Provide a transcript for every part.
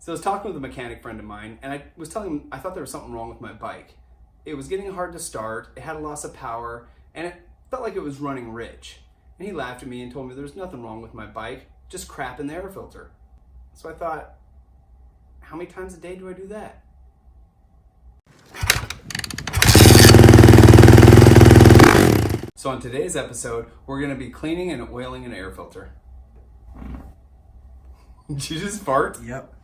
So I was talking with a mechanic friend of mine, and I was telling him I thought there was something wrong with my bike. It was getting hard to start, it had a loss of power, and it felt like it was running rich. And he laughed at me and told me there's nothing wrong with my bike, just crap in the air filter. So I thought, how many times a day do I do that? So on today's episode, we're going to be cleaning and oiling an air filter. Did you just fart? Yep.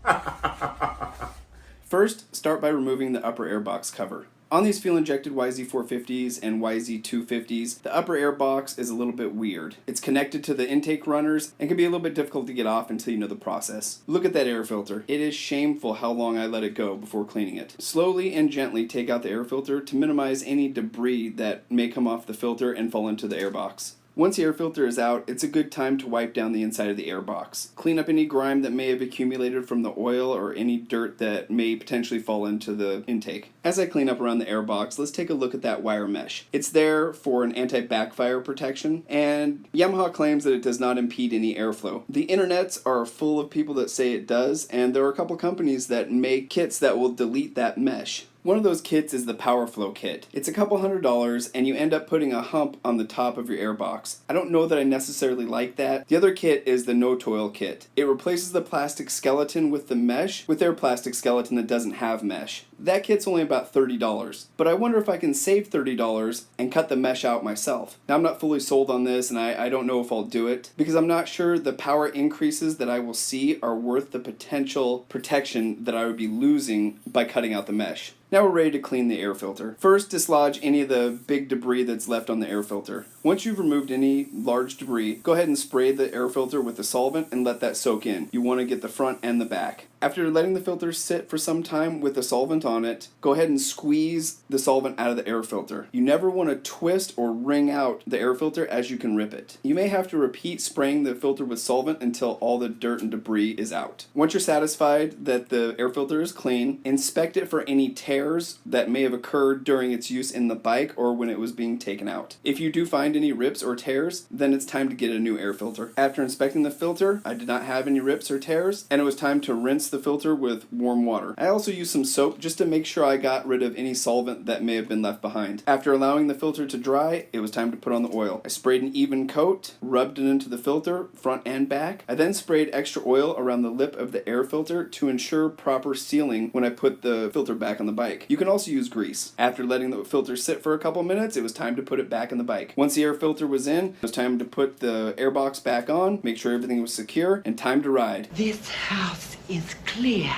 First, start by removing the upper air box cover. On these fuel-injected YZ450s and YZ250s, the upper air box is a little bit weird. It's connected to the intake runners and can be a little bit difficult to get off until you know the process. Look at that air filter. It is shameful how long I let it go before cleaning it. Slowly and gently take out the air filter to minimize any debris that may come off the filter and fall into the air box. Once the air filter is out, it's a good time to wipe down the inside of the air box. Clean up any grime that may have accumulated from the oil or any dirt that may potentially fall into the intake. As I clean up around the air box, let's take a look at that wire mesh. It's there for an anti-backfire protection, and Yamaha claims that it does not impede any airflow. The internets are full of people that say it does, and there are a couple companies that make kits that will delete that mesh. One of those kits is the PowerFlow kit. It's a couple $100 and you end up putting a hump on the top of your air box. I don't know that I necessarily like that. The other kit is the no-toil kit. It replaces the plastic skeleton with the mesh with their plastic skeleton that doesn't have mesh. That kit's only about $30, but I wonder if I can save $30 and cut the mesh out myself. Now I'm not fully sold on this and I don't know if I'll do it because I'm not sure the power increases that I will see are worth the potential protection that I would be losing by cutting out the mesh. Now we're ready to clean the air filter. First, dislodge any of the big debris that's left on the air filter. Once you've removed any large debris, go ahead and spray the air filter with the solvent and let that soak in. You want to get the front and the back. After letting the filter sit for some time with the solvent on it, go ahead and squeeze the solvent out of the air filter. You never want to twist or wring out the air filter as you can rip it. You may have to repeat spraying the filter with solvent until all the dirt and debris is out. Once you're satisfied that the air filter is clean, inspect it for any tears that may have occurred during its use in the bike or when it was being taken out. If you do find any rips or tears, then it's time to get a new air filter. After inspecting the filter, I did not have any rips or tears, and it was time to rinse the filter with warm water. I also used some soap just to make sure I got rid of any solvent that may have been left behind. After allowing the filter to dry, it was time to put on the oil. I sprayed an even coat, rubbed it into the filter, front and back. I then sprayed extra oil around the lip of the air filter to ensure proper sealing when I put the filter back on the bike. You can also use grease. After letting the filter sit for a couple minutes, it was time to put it back in the bike. Once the air filter was in, it was time to put the air box back on, make sure everything was secure, and time to ride. This house is clear.